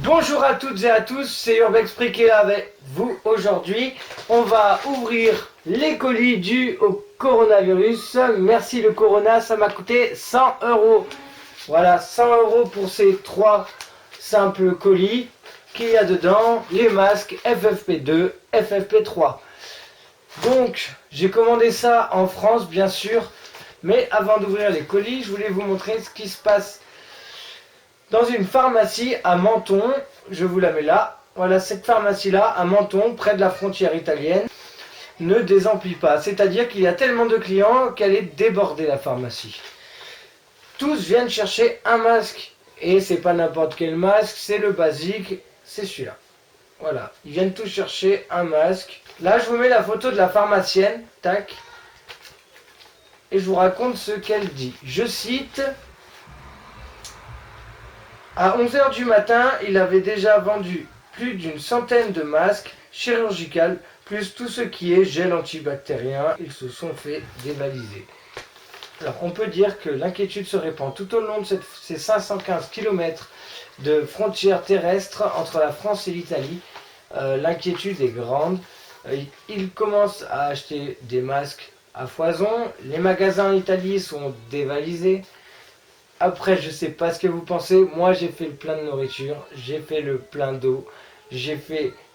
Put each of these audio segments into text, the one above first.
Bonjour à toutes et à tous, c'est Urbexprix qui est là avec vous aujourd'hui. On va ouvrir les colis dus au coronavirus. Merci le Corona, ça m'a coûté 100 €. Voilà, 100 € pour ces 3 simples colis qu'il y a dedans. Les masques FFP2, FFP3. Donc, j'ai commandé ça en France, bien sûr. Mais avant d'ouvrir les colis, je voulais vous montrer ce qui se passe dans une pharmacie à Menton. Je vous la mets là. Voilà, cette pharmacie-là, à Menton, près de la frontière italienne, ne désemplit pas. C'est-à-dire qu'il y a tellement de clients qu'elle est débordée, la pharmacie. Tous viennent chercher un masque. Et c'est pas n'importe quel masque, c'est le basique, c'est celui-là. Voilà, ils viennent tous chercher un masque. Là, je vous mets la photo de la pharmacienne. Tac. Et je vous raconte ce qu'elle dit. Je cite: à 11 h du matin, il avait déjà vendu plus d'une centaine de masques chirurgicaux, plus tout ce qui est gel antibactérien. Ils se sont fait dévaliser. Alors, on peut dire que l'inquiétude se répand tout au long de ces 515 km de frontières terrestres entre la France et l'Italie. L'inquiétude est grande. Ils commencent à acheter des masques à foison. Les magasins en Italie sont dévalisés. Après, je sais pas ce que vous pensez. Moi, j'ai fait le plein de nourriture, j'ai fait le plein d'eau, j'ai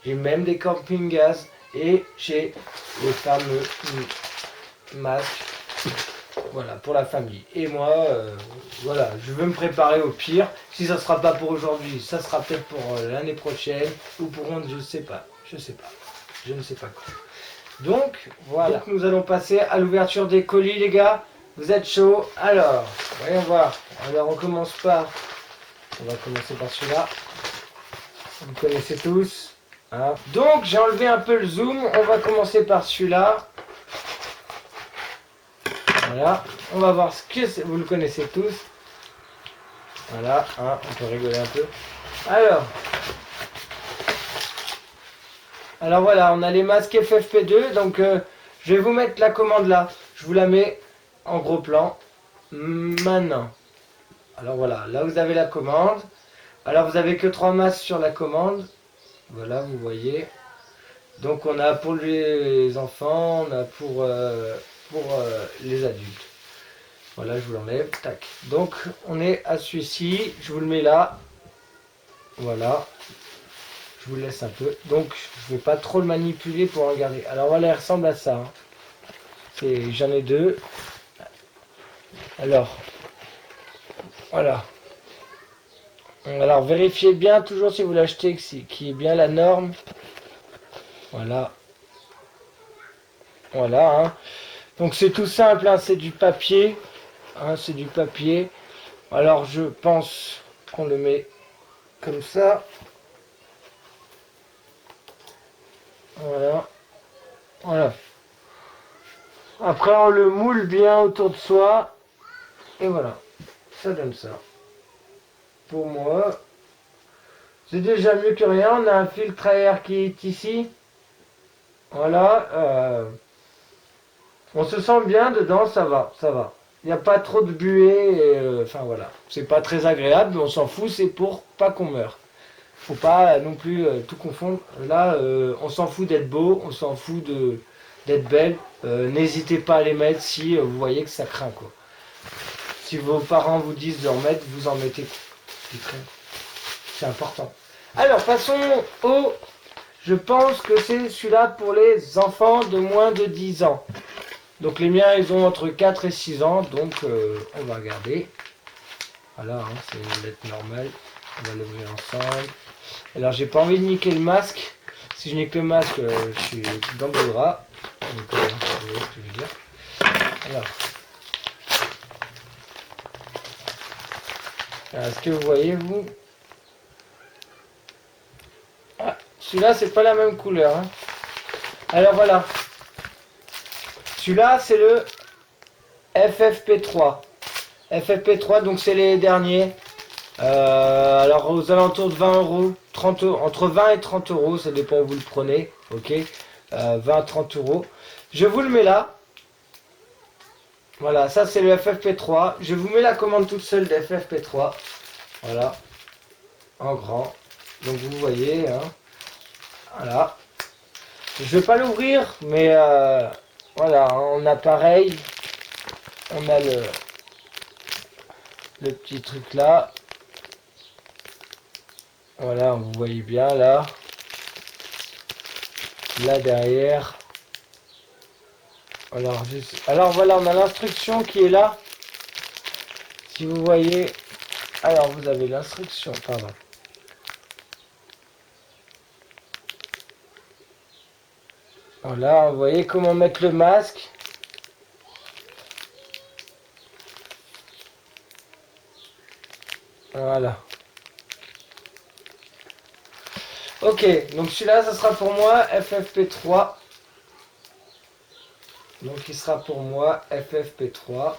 même des camping-gaz et j'ai les fameux masques. Voilà, pour la famille. Et moi, voilà, je veux me préparer au pire. Si ça sera pas pour aujourd'hui, ça sera peut-être pour l'année prochaine ou pour je sais pas, je ne sais pas quoi. Donc, voilà. Donc, nous allons passer à l'ouverture des colis, les gars. Vous êtes chaud? Alors, voyons voir. Alors, on va commencer par celui-là. Vous connaissez tous. Hein. Donc, j'ai enlevé un peu le zoom. On va commencer par celui-là. Voilà. On va voir ce que c'est. Vous le connaissez tous. Voilà. Hein, on peut rigoler un peu. Alors voilà, on a les masques FFP2. Donc, je vais vous mettre la commande là. Je vous la mets en gros plan maintenant. Alors voilà, là vous avez la commande. Alors vous avez que 3 masques sur la commande. Voilà, vous voyez. Donc on a pour les enfants, on a pour les adultes. Voilà, je vous l'enlève. Tac. Donc on est à celui-ci. Je vous le mets là. Voilà. Je vous laisse un peu. Donc je ne vais pas trop le manipuler pour regarder. Alors voilà, il ressemble à ça. J'en ai 2. Alors, voilà. Alors, vérifiez bien toujours si vous l'achetez, qui est bien la norme. Voilà. Voilà. Hein. Donc, c'est tout simple, hein, c'est du papier. Hein, c'est du papier. Alors, je pense qu'on le met comme ça. Voilà. Voilà. Après, on le moule bien autour de soi. Et voilà, ça donne ça. Pour moi, c'est déjà mieux que rien. On a un filtre à air qui est ici. Voilà. On se sent bien dedans, ça va, ça va. Il n'y a pas trop de buée. Enfin voilà, c'est pas très agréable, mais on s'en fout, c'est pour pas qu'on meure. Faut pas non plus tout confondre. Là, on s'en fout d'être beau, on s'en fout d'être belle. N'hésitez pas à les mettre si vous voyez que ça craint, quoi. Si vos parents vous disent de remettre, vous en mettez. C'est important. Alors, passons au... Je pense que c'est celui-là pour les enfants de moins de 10 ans. Donc, les miens, ils ont entre 4 et 6 ans. Donc, on va regarder. Voilà, hein, c'est une lettre normale. On va l'ouvrir ensemble. Alors, j'ai pas envie de niquer le masque. Si je nique le masque, je suis dans le bras. Donc, vous voyez ce que je veux dire. Alors... Est-ce que vous voyez, vous? Ah, celui-là, c'est pas la même couleur. Hein. Alors voilà. Celui-là, c'est le FFP3. FFP3, donc c'est les derniers. Alors aux alentours de 20 €. 30 €, entre 20 et 30 €, ça dépend où vous le prenez. Ok. 20 à 30 €. Je vous le mets là. Voilà, ça c'est le FFP3. Je vous mets la commande toute seule de FFP3. Voilà. En grand. Donc vous voyez, hein, voilà. Je vais pas l'ouvrir, mais voilà, hein, on a pareil. On a le petit truc là. Voilà, vous voyez bien là. Là derrière. Alors voilà, on a l'instruction qui est là. Si vous voyez. Alors vous avez l'instruction, pardon. Voilà, vous voyez comment mettre le masque. Voilà. Ok, donc celui-là, ça sera pour moi FFP3. Donc il sera pour moi FFP3.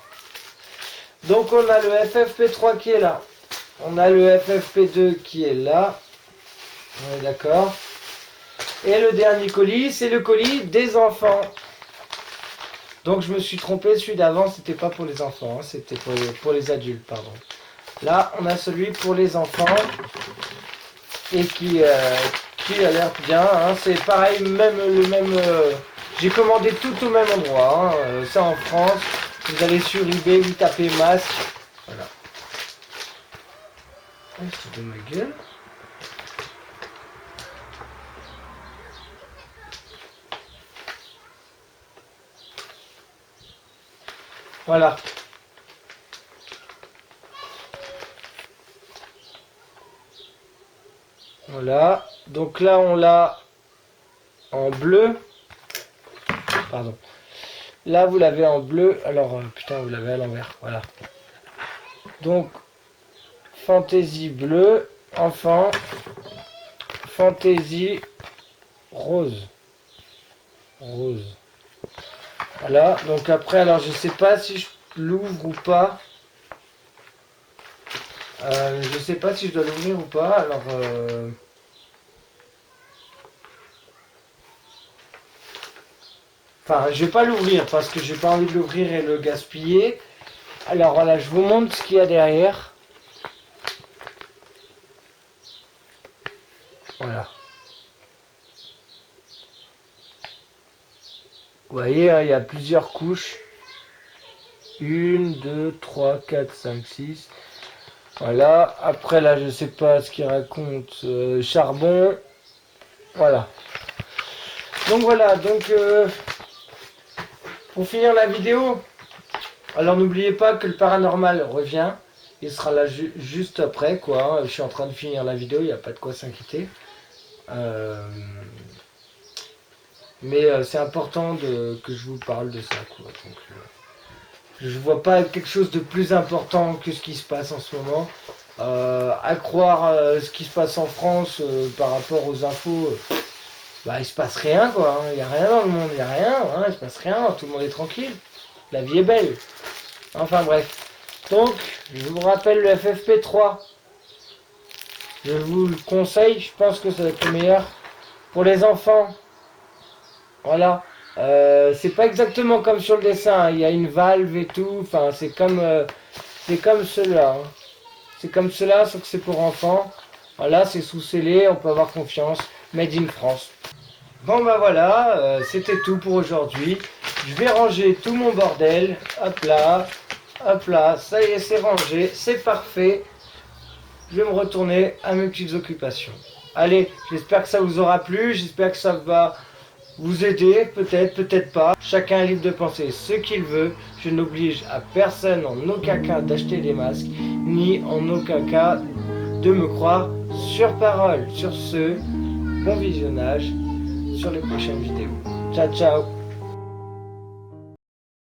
Donc on a le FFP3 qui est là. On a le FFP2 qui est là. On est d'accord. Et le dernier colis, c'est le colis des enfants. Donc je me suis trompé, celui d'avant, c'était pas pour les enfants, hein, c'était pour les adultes, pardon. Là, on a celui pour les enfants. Et qui a l'air bien, hein. C'est pareil, même le même. J'ai commandé tout au même endroit, hein. Ça en France. Vous allez sur eBay, vous tapez masque. Voilà. Oh, c'est de ma gueule. Voilà. Voilà. Donc là, on l'a en bleu. Pardon. Là, vous l'avez en bleu. Alors, putain, vous l'avez à l'envers. Voilà. Donc, fantaisie bleu, enfant, fantaisie rose. Rose. Voilà. Donc après, alors je sais pas si je l'ouvre ou pas. Je sais pas si je dois l'ouvrir ou pas. Alors, enfin, je vais pas l'ouvrir parce que j'ai pas envie de l'ouvrir et le gaspiller. Alors voilà, je vous montre ce qu'il y a derrière. Voilà. Vous voyez, hein, il y a plusieurs couches. 1, 2, 3, 4, 5, 6. Voilà. Après là, je sais pas ce qu'il raconte. Charbon. Voilà. Donc voilà, donc pour finir la vidéo, alors n'oubliez pas que le paranormal revient. Il sera là juste après, quoi. Je suis en train de finir la vidéo, il n'y a pas de quoi s'inquiéter. Mais c'est important que je vous parle de ça, quoi. Donc, je vois pas quelque chose de plus important que ce qui se passe en ce moment. À croire ce qui se passe en France par rapport aux infos, bah il se passe rien, quoi. Il n'y a rien dans le monde, il n'y a rien, hein, il se passe rien, tout le monde est tranquille. La vie est belle. Enfin bref. Donc, je vous rappelle le FFP3. Je vous le conseille, je pense que ça va être le meilleur. Pour les enfants, voilà. C'est pas exactement comme sur le dessin, hein. Il y a une valve et tout. Enfin, c'est comme ceux-là. Hein. C'est comme cela, sauf que c'est pour enfants. Voilà, c'est sous scellé, on peut avoir confiance. Made in France. Bon bah voilà, c'était tout pour aujourd'hui. Je vais ranger tout mon bordel. Hop là, ça y est, c'est rangé, c'est parfait. Je vais me retourner à mes petites occupations. Allez, j'espère que ça vous aura plu, j'espère que ça va vous aider, peut-être, peut-être pas. Chacun est libre de penser ce qu'il veut. Je n'oblige à personne en aucun cas d'acheter des masques, ni en aucun cas de me croire sur parole. Sur ce, bon visionnage sur les prochaines vidéos. Ciao, ciao.